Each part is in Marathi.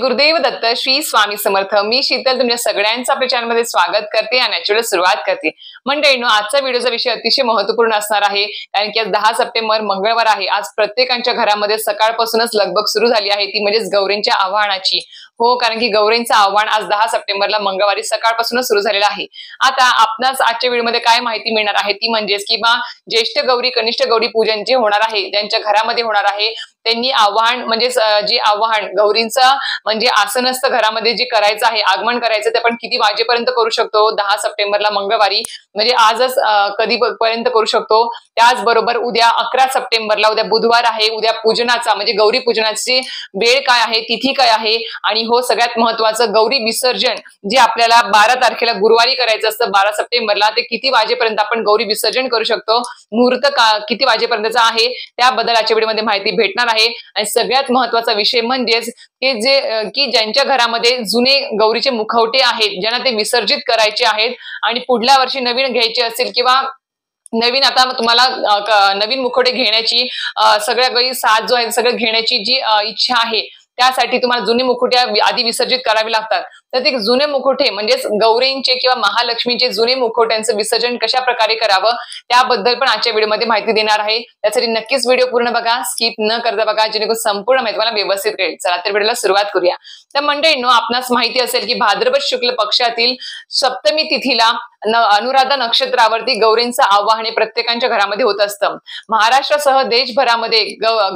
गुरुदेव दत्त, श्री स्वामी समर्थ। मी शीतल तुमच्या सगळ्यांचं आपल्या चॅनलमध्ये स्वागत करते आणि ऍक्च्युअली सुरुवात करते। मंडळींनो, आजचा व्हिडिओचा विषय अतिशय महत्त्वपूर्ण असणार आहे, कारण की आज 10 सप्टेंबर मंगळवार आहे। आज प्रत्येकाच्या घरामध्ये सकाळपासूनच लगबग सुरू झाली आहे, ती म्हणजेच गौरींच्या आवाहनाची। हो, कारण की गौरींचं आव्हान आज 10 सप्टेंबरला मंगळवारी सकाळपासूनच सुरू झालेलं आहे। आता आपणास आजच्या व्हिडिओमध्ये काय माहिती मिळणार आहे ती म्हणजेच की ज्येष्ठ गौरी कनिष्ठ गौरी पूजन जे होणार आहे, ज्यांच्या घरामध्ये होणार आहे, त्यांनी आव्हान म्हणजे जे आव्हान गौरींचं म्हणजे आसन असतं घरामध्ये जे करायचं आहे, आगमन करायचं, ते आपण किती वाजेपर्यंत करू शकतो 10 सप्टेंबरला मंगळवारी, म्हणजे आजच कधीपर्यंत करू शकतो। त्याचबरोबर उद्या 11 सप्टेंबरला, उद्या बुधवार आहे, उद्या पूजनाचा म्हणजे गौरी पूजनाची वेळ काय आहे, तिथी काय आहे, आणि हो सगळ्यात महत्वाचं गौरी विसर्जन जे आपल्याला 12 तारखेला गुरुवारी करायचं असतं 12 सप्टेंबरला, ते किती वाजेपर्यंत आपण गौरी विसर्जन करू शकतो, मुहूर्त किती वाजेपर्यंतचा आहे, त्याबद्दल आजच्या व्हिडिओमध्ये माहिती भेटणार आहे। आणि सगळ्यात महत्वाचा विषय म्हणजेच की ज्यांच्या घरामध्ये जुने गौरीचे मुखवटे आहेत, ज्यांना ते विसर्जित करायचे आहेत आणि पुढल्या वर्षी नवीन घ्यायचे असेल किंवा नवीन आता तुम्हाला नवीन मुखवटे घेण्याची सगळ्या काही साज जो आहे सगळं घेण्याची जी इच्छा आहे, त्यासाठी तुम्हाला जुने मुखवटे आधी विसर्जित करावे लागतात। तर ते जुने मुखवटे म्हणजेच गौरींचे किंवा महालक्ष्मीचे जुने मुखवट्यांचं विसर्जन कशा प्रकारे करावं, त्याबद्दल पण आजच्या व्हिडिओमध्ये माहिती देणार आहे। त्यासाठी नक्कीच व्हिडिओ पूर्ण बघा, स्किप न करता बघा, जेणेकरून संपूर्ण माहिती मला व्यवस्थित कळेल। चला तर व्हिडिओला सुरुवात करूया। तर मंडळींनो, आपणास माहिती असेल की भाद्रपद शुक्ल पक्षातील सप्तमी तिथीला अनुराधा नक्षत्रावरती गौरींचं आवाहन प्रत्येकाच्या घरामध्ये होत असतं। महाराष्ट्रासह देशभरामध्ये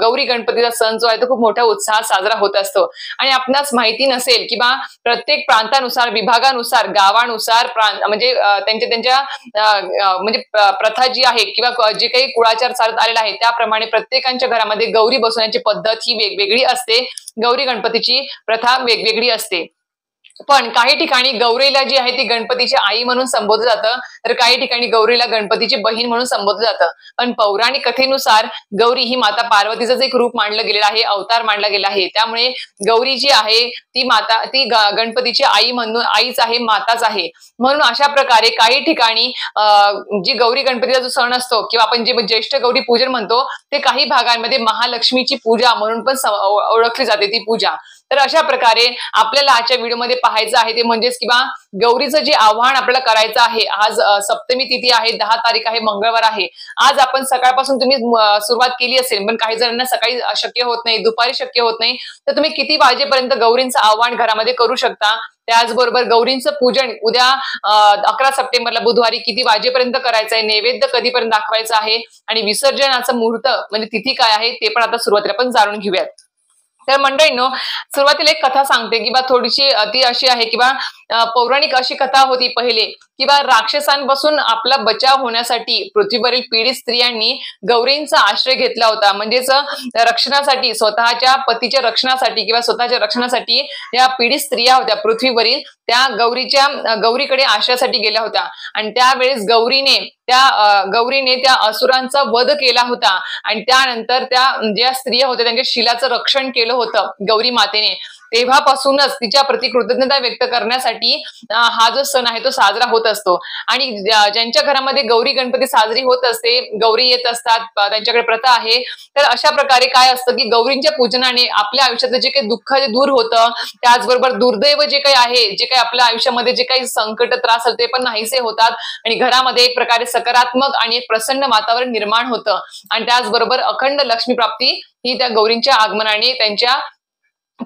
गौरी गणपतीचा सण जो आहे तो खूप मोठ्या उत्साहात साजरा होत असतो। आणि आपणास माहिती नसेल की प्रत्येक प्रांतानुसार, विभागानुसार, गावानुसार म्हणजे त्यांच्या म्हणजे प्रथा जी आहे किंवा जे काही कुळाचार चालत आलेला आहे, त्याप्रमाणे प्रत्येकाच्या घरामध्ये गौरी बसवण्याची पद्धत ही वेगवेगळी असते। गौरी गणपतीची प्रथा वेगवेगळी असते। पण काही ठिकाणी गौरीला जी आहे ती गणपतीची आई म्हणून संबोधलं जातं, तर काही ठिकाणी गौरीला गणपतीची बहीण म्हणून संबोधलं जातं। पण पौराणिक कथेनुसार गौरी ही माता पार्वतीचं एक रूप मानलं गेलेलं आहे, अवतार मानला गेला आहे। त्यामुळे गौरी जी आहे ती गणपतीची आई म्हणून आईच आहे, माताच आहे। म्हणून अशा प्रकारे काही ठिकाणी जी गौरी गणपतीचा जो सण असतो किंवा आपण जे ज्येष्ठ गौरी पूजन म्हणतो, ते काही भागांमध्ये महालक्ष्मीची पूजा म्हणून पण ओळखली जाते ती पूजा। तर अशा प्रकारे आपल्याला आजच्या व्हिडिओमध्ये पाहायचं आहे ते म्हणजेच की गौरीचं जे आव्हान आपल्याला करायचं आहे, आज सप्तमी तिथी आहे, 10 तारीख आहे, मंगळवार आहे। आज आपण सकाळपासून तुम्ही सुरुवात केली असेल, पण काही जणांना सकाळी शक्य होत नाही, दुपारी शक्य होत नाही, तर तुम्ही किती वाजेपर्यंत गौरींचं आव्हान घरामध्ये करू शकता। त्याचबरोबर गौरींचं पूजन उद्या 11 सप्टेंबरला बुधवारी किती वाजेपर्यंत करायचं आहे, नैवेद्य कधीपर्यंत दाखवायचं आहे, आणि विसर्जनाचं मुहूर्त म्हणजे तिथी काय आहे ते पण आता सुरुवातीला आपण जाणून घेऊयात। तर मंडळींनो, सुरुवातीला एक कथा सांगते की थोडीशी ती अशी आहे की पौराणिक अशी कथा होती पहिले की राक्षसांपासून आपला बचाव होण्यासाठी पृथ्वीवरील पीडित स्त्रियांनी गौरींचा आश्रय घेतला होता। म्हणजेच रक्षणासाठी, स्वतःच्या पतीच्या रक्षणासाठी किंवा स्वतःच्या रक्षणासाठी या पीडित स्त्रिया होत्या पृथ्वीवरील, त्या गौरीकडे आश्रयासाठी गेल्या होत्या। आणि त्यावेळेस गौरीने त्या असुरांचा वध केला होता, आणि त्यानंतर त्या ज्या स्त्रिया होत्या त्यांच्या शिलाचं रक्षण केलं होतं गौरी मातेने। तेव्हापासूनच तिच्या प्रति कृतज्ञता व्यक्त करण्यासाठी हा जो सण आहे तो साजरा होत असतो। आणि ज्यांच्या घरामध्ये गौरी गणपती साजरी होत असते, गौरी येत असतात, त्यांच्याकडे प्रथा आहे, तर अशा प्रकारे काय असतं की गौरींच्या पूजनाने आपल्या आयुष्यातलं जे काही दुःख दूर होतं, त्याचबरोबर दुर्दैव जे काही आहे, जे काही आपल्या आयुष्यामध्ये जे काही संकट त्रास ते पण नाहीसे होतात, आणि घरामध्ये एक प्रकारे सकारात्मक आणि एक प्रसन्न वातावरण निर्माण होतं। आणि त्याचबरोबर अखंड लक्ष्मी प्राप्ती ही त्या गौरींच्या आगमनाने, त्यांच्या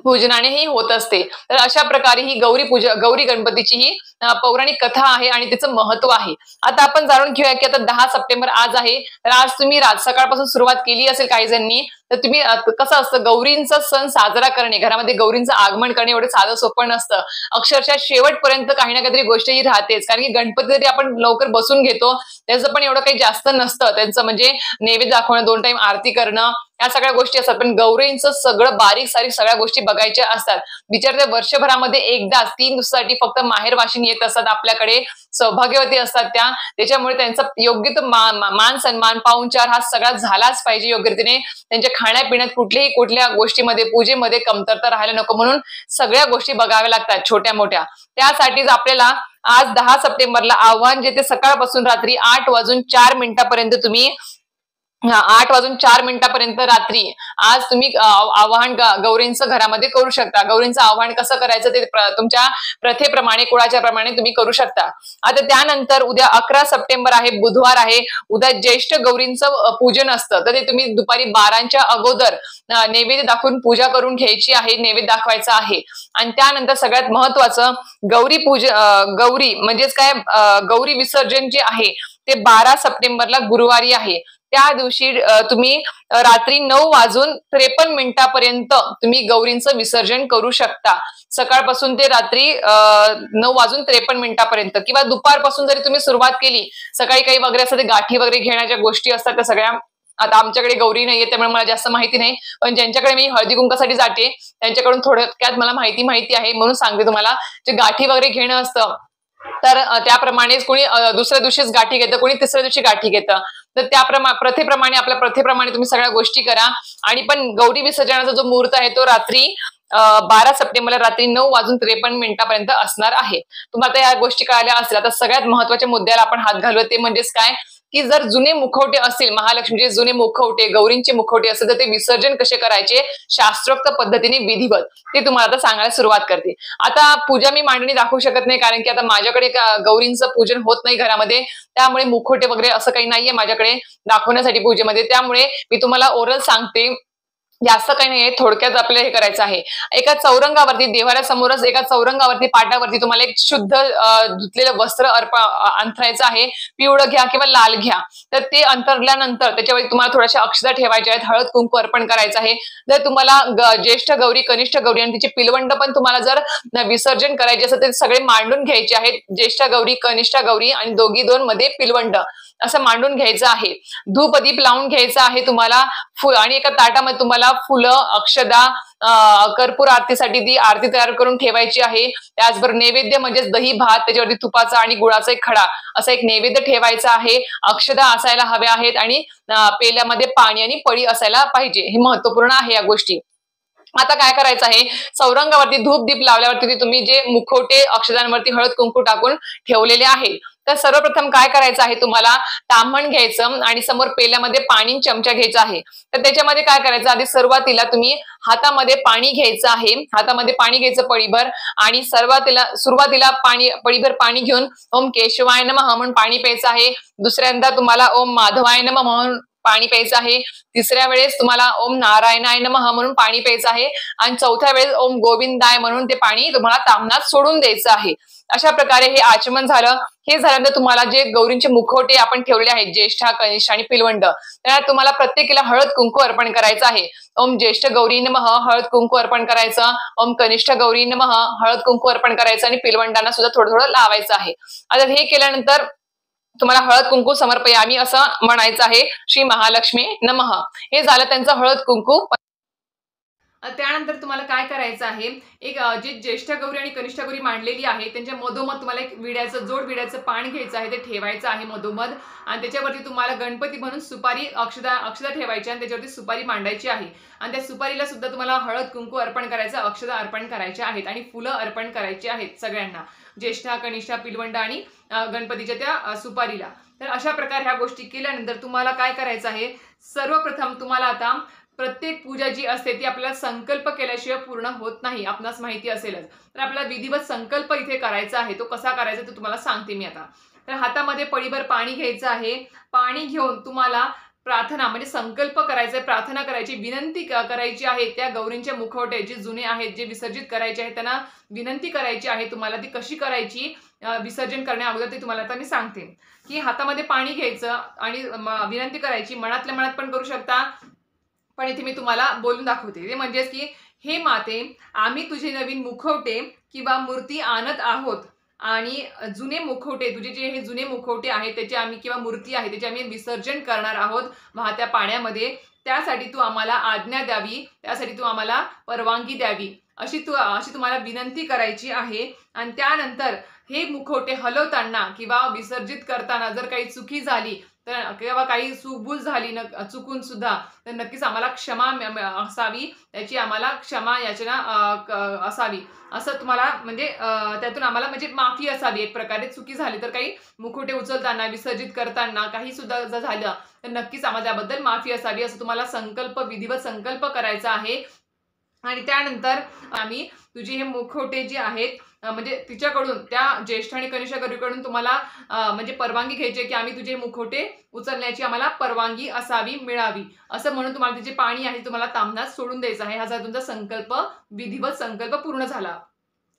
पूजनानेही होत असते। तर अशा प्रकारे ही गौरी गणपतीची ही पौराणिक कथा आहे आणि त्याचं महत्व आहे। आता आपण जाणून घेऊया की आता 10 सप्टेंबर आज आहे, तर आज तुम्ही सकाळपासून सुरुवात केली असेल काही जणांनी, तर तुम्ही कसं असतं गौरींचा सण साजरा करणे, घरामध्ये गौरींचं आगमन करणे एवढं साधं सोपं नसतं। अक्षरशः शेवटपर्यंत काही ना काहीतरी गोष्ट ही राहतेच, कारण की गणपती जरी आपण लवकर बसून घेतो, त्याचं पण एवढं काही जास्त नसतं। त्यांचं म्हणजे नैवेद्य दाखवणं, 2 टाइम आरती करणं, या सगळ्या गोष्टी असतात। पण गौरींचं सगळं बारीक सारीक सगळ्या गोष्टी बघायच्या असतात। बिचार वर्षभरामध्ये एकदाच 3 दिवसासाठी फक्त माहेर वाशिनी येत असतात आपल्याकडे, सौभाग्यवती असतात त्या, त्याच्यामुळे त्यांचा योग्य तो मान सन्मान, पाहुणचार हा सगळा झालाच पाहिजे योग्य रीतीने। त्यांच्या खाण्यापिण्यात कुठल्या गोष्टीमध्ये, पूजेमध्ये कमतरता राहायला नको, म्हणून सगळ्या गोष्टी बघाव्या लागतात छोट्या मोठ्या। त्यासाठीच आपल्याला आज 10 सप्टेंबरला आव्हान जे ते सकाळपासून रात्री 8 वाजून 4 मिनिटापर्यंत तुम्ही 8 वाजून 4 मिनिटापर्यंत रात्री आज तुम्ही आवाहन गौरींचं घरामध्ये करू शकता. गौरींचं आवाहन कसं करायचं ते तुमच्या प्रथेप्रमाणे कुळाच्या प्रमाणे तुम्ही करू शकता. आता त्यानंतर उद्या 11 सप्टेंबर आहे, बुधवार आहे. उद्या ज्येष्ठ गौरींचं पूजन असतं, तर ते तुम्ही दुपारी 12च्या अगोदर नैवेद्य दाखवून पूजा करून घ्यायची आहे, नैवेद्य दाखवायचा आहे. आणि त्यानंतर सगळ्यात महत्वाचं गौरी म्हणजेच काय गौरी विसर्जन जे आहे ते 12 सप्टेंबरला गुरुवारी आहे. त्या दिवशी तुम्ही रात्री 9 वाजून 53 मिनिटापर्यंत तुम्ही गौरींचं विसर्जन करू शकता. सकाळपासून ते रात्री 9 वाजून 53 मिनिटापर्यंत किंवा दुपारपासून जरी तुम्ही सुरुवात केली, सकाळी काही वगैरे असं ते गाठी वगैरे घेण्याच्या गोष्टी असतात त्या सगळ्या. आता आमच्याकडे गौरी नाहीये त्यामुळे मला जास्त माहिती नाही, पण ज्यांच्याकडे मी हळदी कुंकासाठी जाते त्यांच्याकडून थोडक्यात मला माहिती आहे म्हणून सांगते तुम्हाला. जे गाठी वगैरे घेणं असतं तर त्याप्रमाणेच कोणी दुसऱ्या दिवशीच गाठी घेतं, कोणी तिसऱ्या दिवशी गाठी घेतं. तर प्रथेप्रमाणे आपल्या प्रथेप्रमाणे तुम्ही सगळ्या गोष्टी करा. आणि पण गौरी विसर्जनाचा जो मुहूर्त आहे तो रात्री 12 सप्टेंबरला रात्री 9 वाजून 53 मिनिटापर्यंत असणार आहे. तुम्हाला या गोष्टी कळाल्या असतील. आता सगळ्यात महत्वाच्या मुद्द्याला आपण हात घालूया, ते म्हणजेच काय की जर जुने मुखवटे असतील, महालक्ष्मीचे जुने मुखवटे, गौरींचे मुखवटे असेल तर ते विसर्जन कसे करायचे शास्त्रोक्त पद्धतीने विधिवत ते तुम्हाला आता सांगायला सुरुवात करते. आता पूजा मी मांडणी दाखवू शकत नाही कारण की आता माझ्याकडे गौरींचं पूजन होत नाही घरामध्ये, त्यामुळे मुखवटे वगैरे असं काही नाहीये माझ्याकडे दाखवण्यासाठी पूजेमध्ये. त्यामुळे मी तुम्हाला ओरल सांगते, जास्त काही नाहीये, थोडक्यात आपल्याला हे करायचं आहे. एका चौरंगावरती देवाऱ्यासमोरच एका चौरंगावरती पाटावरती तुम्हाला एक शुद्ध धुतलेलं वस्त्र अंथरायचं आहे. पिवळं घ्या किंवा लाल घ्या. तर ते अंतरल्यानंतर त्याच्यावर तुम्हाला थोड्याशा अक्षता ठेवायच्या आहेत, हळद कुंकू अर्पण करायचं आहे. जर तुम्हाला ज्येष्ठ गौरी, कनिष्ठ गौरी आणि तिचे पिलवंड पण तुम्हाला जर विसर्जन करायचे असेल तर सगळे मांडून घ्यायचे आहेत. ज्येष्ठ गौरी, कनिष्ठ गौरी आणि दोघी दोन मध्ये पिलवंड असं मांडून घ्यायचं आहे. धूपदीप लावून घ्यायचं आहे तुम्हाला. आणि एका ताटामध्ये तुम्हाला फुलं, अक्षदा, कर्पूर आरतीसाठी ती आरती तयार करून ठेवायची आहे. त्याचबरोबर नैवेद्य म्हणजेच दही भात, त्याच्यावरती तुपाचा आणि गुळाचा एक खडा असा एक नैवेद्य ठेवायचा आहे. अक्षदा असायला हव्या आहेत आणि पेल्यामध्ये पाणी आणि पळी असायला पाहिजे. हे महत्वपूर्ण आहे या गोष्टी. आता काय करायचं आहे, चौरंगावरती धूप दीप लावल्यावरती तुम्ही जे मुखवटे अक्षदांवरती हळद कुंकू टाकून ठेवलेले आहे, तर सर्वप्रथम काय करायचं आहे, तुम्हाला ताम्हण घ्यायचं आणि समोर पेल्यामध्ये पाणी चमचा घ्यायचा आहे. तर त्याच्यामध्ये काय करायचं, आधी सुरुवातीला तुम्ही हातामध्ये पाणी घ्यायचं आहे. हातामध्ये पाणी घ्यायचं पळीभर आणि सुरुवातीला पळीभर पाणी घेऊन ओम केशवाय नमः म्हणून पाणी प्यायचं आहे. दुसऱ्यांदा तुम्हाला ओम माधवाय नमः म्हणून पाणी प्यायचं आहे. तिसऱ्या वेळेस तुम्हाला ओम नारायणाय नमः म्हणून पाणी प्यायचं आहे. आणि चौथ्या वेळेस ओम गोविंदाय म्हणून ते पाणी तुम्हाला ताम्हणात सोडून द्यायचं आहे. अशा प्रकारे हे आचमन झालं. हे झाल्यानंतर तुम्हाला जे गौरींचे मुखवटे आपण ठेवले आहेत, ज्येष्ठ, कनिष्ठ आणि पिलवंड, त्याला तुम्हाला प्रत्येकीला हळद कुंकू अर्पण करायचं आहे. ओम ज्येष्ठ गौरी नमः हळद कुंकू अर्पण करायचं. ओम कनिष्ठ गौरी नमः हळद कुंकू अर्पण करायचं आणि पिलवंडांना सुद्धा थोडं थोडं लावायचं आहे. आता हे केल्यानंतर तुम्हाला हळद कुंकू समर्पयामी असं म्हणायचं आहे. श्री महालक्ष्मी नमः. हे झालं त्यांचं हळद कुंकू. त्यानंतर तुम्हाला काय करायचं आहे, एक जे ज्येष्ठ गौरी आणि कनिष्ठ गौरी मांडलेली आहे त्यांच्या मधोमध तुम्हाला एक जोड विड्याचं पान घ्यायचं आहे, ते ठेवायचं आहे मधोमध. आणि त्याच्यावरती तुम्हाला गणपती म्हणून सुपारी अक्षदा ठेवायची आणि त्याच्यावरती सुपारी मांडायची आहे. आणि त्या सुपारीला सुद्धा तुम्हाला हळद कुंकू अर्पण करायचं, अक्षदा अर्पण करायचे आहेत आणि फुलं अर्पण करायची आहेत सगळ्यांना, ज्येष्ठ, कनिष्ठ, पिलवंड आणि गणपतीच्या त्या सुपारीला. तर अशा प्रकारे ह्या गोष्टी केल्यानंतर तुम्हाला काय करायचं आहे, सर्वप्रथम तुम्हाला आता प्रत्येक पूजा जी असते ती आपल्याला संकल्प केल्याशिवाय पूर्ण होत नाही, आपणास माहिती असेलच. तर आपल्याला विधिवत संकल्प इथे करायचा आहे. तो कसा करायचा ते तुम्हाला सांगते मी आता. तर हातामध्ये पळीभर पाणी घ्यायचं आहे. पाणी घेऊन तुम्हाला प्रार्थना म्हणजे संकल्प करायचा, प्रार्थना करायची, विनंती करायची आहे. त्या गौरींचे मुखवटे जे जुने आहेत, जे विसर्जित करायचे आहेत, त्यांना विनंती करायची आहे. तुम्हाला ती कशी करायची विसर्जन करण्या अगोदर ते तुम्हाला आता मी सांगते. की हातामध्ये पाणी घ्यायचं आणि विनंती करायची. मनातल्या मनात पण करू शकता, पण इथे मी तुम्हाला बोलून दाखवते. ते म्हणजेच की हे माते, आम्ही तुझे नवीन मुखवटे किंवा मूर्ती आणत आहोत आणि जुने मुखवटे, तुझे जे हे जुने मुखवटे आहेत त्याचे आम्ही किंवा मूर्ती आहे त्याचे आम्ही विसर्जन करणार आहोत वाहत्या पाण्यामध्ये. त्यासाठी तू आम्हाला आज्ञा द्यावी, त्यासाठी तू आम्हाला परवानगी द्यावी अशी तुम्हाला विनंती करायची आहे। आणि त्यानंतर हे मुखवटे हलवताना किंवा विसर्जित करताना जर काही चुकी झाली तर किंवा काही चूकभूल झाली चुकून सुद्धा, तर नक्कीच आम्हाला क्षमा असावी, त्याची आम्हाला क्षमा याचना असावी, असं तुम्हाला म्हणजे त्यातून आम्हाला म्हणजे माफी असावी एक प्रकारे। चुकी झाली तर काही मुखवटे उचलताना विसर्जित करताना काही सुद्धा जर झालं तर नक्कीच आम्हाला त्याबद्दल माफी असावी, असं तुम्हाला विधिवत संकल्प करायचा आहे। आणि त्यानंतर आम्ही तुझी हे मुखवटे जे आहेत म्हणजे तिच्याकडून, त्या ज्येष्ठ आणि कनिष्ठ गौरीकडून तुम्हाला म्हणजे परवानगी घ्यायची की आम्ही तुझे मुखवटे उचलण्याची आम्हाला परवानगी असावी, मिळावी, असं म्हणून तुम्हाला तिचे पाणी आहे तुम्हाला तांबण्यात सोडून द्यायचं आहे। हा जर तुमचा संकल्प, विधिवत संकल्प पूर्ण झाला,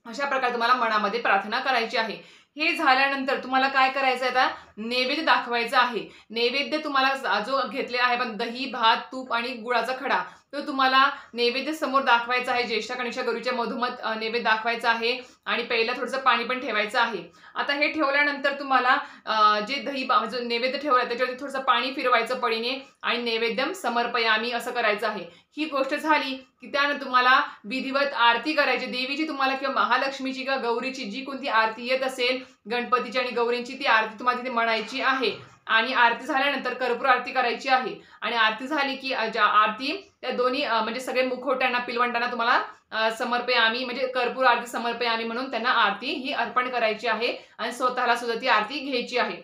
अशा प्रकारे तुम्हाला मनामध्ये प्रार्थना करायची आहे। हे झाल्यानंतर तुम्हाला काय करायचं आहे, आता नैवेद्य दाखवायचा आहे। नैवेद्य तुम्हाला जो घेतलेला आहे पण दही, भात, तूप आणि गुळाचा खडा, तो तुम्हाला नैवेद्य समोर दाखवायचा आहे। ज्येष्ठ कनिष्ठ गौरीच्या मधोमध नैवेद्य दाखवायचा आहे आणि पहिला थोडंसं पाणी पण ठेवायचं आहे। आता हे ठेवल्यानंतर तुम्हाला जे जो नैवेद्य ठेवलाय त्याच्यावरती थोडंसं पाणी फिरवायचं पळीने आणि नैवेद्यम समर्पयामी असं करायचं आहे। ही गोष्ट झाली की त्यानंतर तुम्हाला विधिवत आरती करायची देवीची, तुम्हाला किंवा महालक्ष्मीची किंवा गौरीची जी कोणती आरती येत असेल, गणपतीची आणि गौरींची, ती आरती तुम्हाला तिथे म्हणायची आहे। आणि आरती झाल्यानंतर कर्पूर आरती करायची आहे। आणि आरती झाली की आरती त्या दोन्ही म्हणजे सगळे मुखवट्यांना, पिलवंटांना तुम्हाला समर्पयामी म्हणजे कर्पूर आरती समर्पयामी म्हणून त्यांना आरती ही अर्पण करायची आहे आणि स्वतःला सुद्धा ती आरती घ्यायची आहे।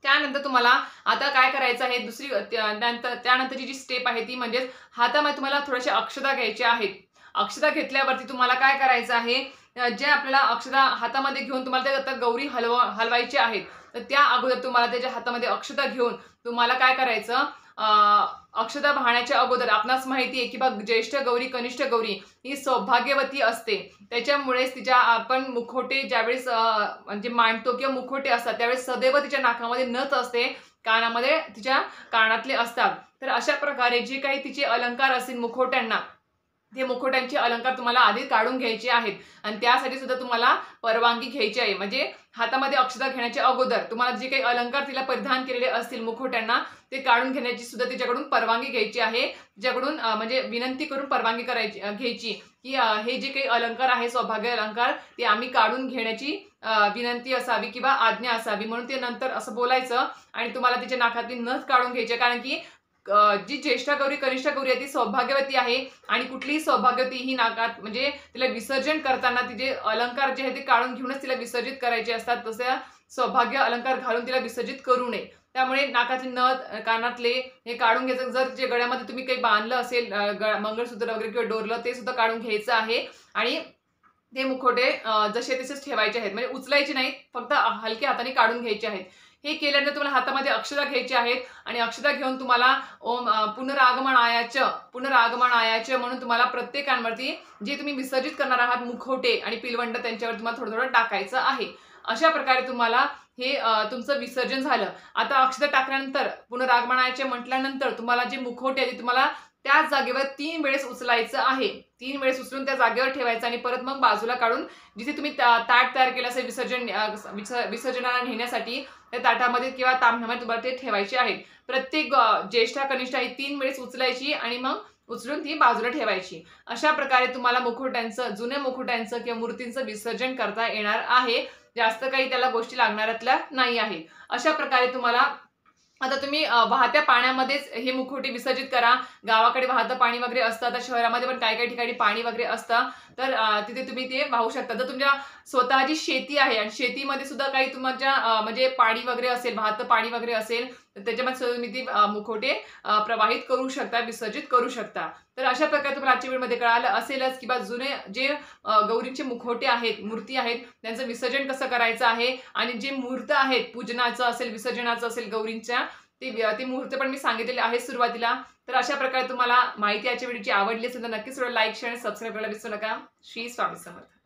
त्यानंतर तुम्हाला आता काय करायचं आहे, त्यानंतरची जी स्टेप आहे ती म्हणजे हातामध्ये तुम्हाला थोड्याशा अक्षता घ्यायच्या आहेत। अक्षता घेतल्यावरती तुम्हाला काय करायचं आहे, जे आपल्याला अक्षता हातामध्ये घेऊन तुम्हाला त्या गौरी हलवायच्या आहेत, तर त्या अगोदर तुम्हाला त्याच्या हातामध्ये अक्षता घेऊन तुम्हाला काय करायचं, अक्षता वाहण्याच्या अगोदर आपणास माहिती आहे की बघ, ज्येष्ठ गौरी कनिष्ठ गौरी ही सौभाग्यवती असते, त्याच्यामुळेच तिच्या आपण मुखवटे ज्यावेळेस म्हणजे मांडतो किंवा मुखवटे असतात त्यावेळेस सदैव तिच्या नाकामध्ये नथ असते, कानामध्ये तिच्या कानातले असतात। तर अशा प्रकारे जे काही तिचे अलंकार असतील मुखवट्यांना, ते मुखवट्यांचे अलंकार तुम्हाला आधी काढून घ्यायचे आहेत आणि त्यासाठी सुद्धा तुम्हाला परवानगी घ्यायची आहे। म्हणजे हातामध्ये अक्षता घेण्याच्या अगोदर तुम्हाला जे काही अलंकार तिला परिधान केलेले असतील मुखवट्यांना, ते काढून घेण्याची सुद्धा तिच्याकडून परवानगी घ्यायची आहे। तिच्याकडून म्हणजे विनंती करून परवानगी घ्यायची की हे जे काही अलंकार आहे, सौभाग्य अलंकार, ते आम्ही काढून घेण्याची विनंती असावी किंवा आज्ञा असावी, म्हणून ते नंतर असं बोलायचं आणि तुम्हाला तिच्या नाकातली नथ काढून घ्यायची, कारण की जी ज्येष्ठ गौरी कनिष्ठ गौरी आहे ती सौभाग्यवती आहे आणि कुठलीही सौभाग्यवती ही नाकात म्हणजे तिला विसर्जन करताना तिचे अलंकार जे आहे ते काढून घेऊनच तिला विसर्जित करायचे असतात, तसे सौभाग्य अलंकार घालून तिला विसर्जित करू नये। त्यामुळे नाकातले नथ, कानातले हे काढून घ्यायचं। जर जे गळ्यामध्ये तुम्ही काही बांधलं असेल मंगळसूत्र वगैरे किंवा डोरलं, ते सुद्धा काढून घ्यायचं आहे आणि ते मुखवटे जसे तसेच ठेवायचे आहेत, म्हणजे उचलायचे नाहीत, फक्त हलक्या हाताने काढून घ्यायचे आहेत। हे केल्यानंतर तुम्हाला हातामध्ये अक्षता घ्यायची आहेत आणि अक्षता घेऊन तुम्हाला ओम पुनरागमनायाच म्हणून तुम्हाला प्रत्येक कानावरती जे तुम्ही विसर्जित करणार आहात मुखवटे आणि पिलवंट, त्यांच्यावर तुम्हाला थोडं थोडं टाकायचं आहे। अशा प्रकारे तुम्हाला हे तुमचं विसर्जन झालं। आता अक्षता टाकल्यानंतर, पुनरागमनायाच म्हटल्यानंतर तुम्हाला जे मुखवटे आहे ते तुम्हाला त्याच जागेवर 3 वेळेस उचलायचं आहे। 3 वेळेस उचलून त्या जागेवर ठेवायचं आणि परत मग बाजूला काढून जिथे तुम्ही ताट तयार केलं असेल विसर्जनाला नेण्यासाठी, त्या ताटामध्ये किंवा तांब्यामध्ये तुम्हाला ते ठेवायचे आहेत। प्रत्येक ज्येष्ठ कनिष्ठ ही 3 वेळेस उचलायची आणि मग उचलून ती बाजूला ठेवायची। अशा प्रकारे तुम्हाला मुखवट्यांचं, जुन्या मुखवट्यांचं किंवा मूर्तींचं विसर्जन करता येणार आहे। जास्त काही त्याला गोष्टी लागणाऱ्यातल्या नाही आहे। अशा प्रकारे तुम्हाला आता तुम्ही वाहत्या पाण्यामध्येच हे मुखवटे विसर्जित करा। गावाकडे वाहतं पाणी वगैरे असतं, आता शहरामध्ये पण काही काही ठिकाणी पाणी वगैरे असतं, तर तिथे तुम्ही ते वाहू शकता। जर तुमच्या स्वतःची शेती आहे आणि शेतीमध्ये सुद्धा काही तुमच्या म्हणजे पाणी वगैरे असेल, वाहतं पाणी वगैरे असेल, तर त्याच्यामध्ये सुद्धा तुम्ही ती मुखवटे प्रवाहित करू शकता, विसर्जित करू शकता। तर अशा प्रकारे तुम्हाला आजच्या व्हिडिओमध्ये कळालं असेलच की जुने जे गौरींचे मुखवटे आहेत, मूर्ती आहेत, त्यांचं विसर्जन कसं करायचं आहे आणि जे मुहूर्त आहेत, पूजनाचं असेल, विसर्जनाचं असेल गौरींच्या, ते मुहूर्त पण मी सांगितलेले आहेत सुरुवातीला। तर अशा प्रकारे तुम्हाला माहिती आजच्या व्हिडिओची आवडली असेल तर नक्कीच लाईक, शेअर आणि सबस्क्राईब करायला विसरू नका। श्री स्वामी समर्थ।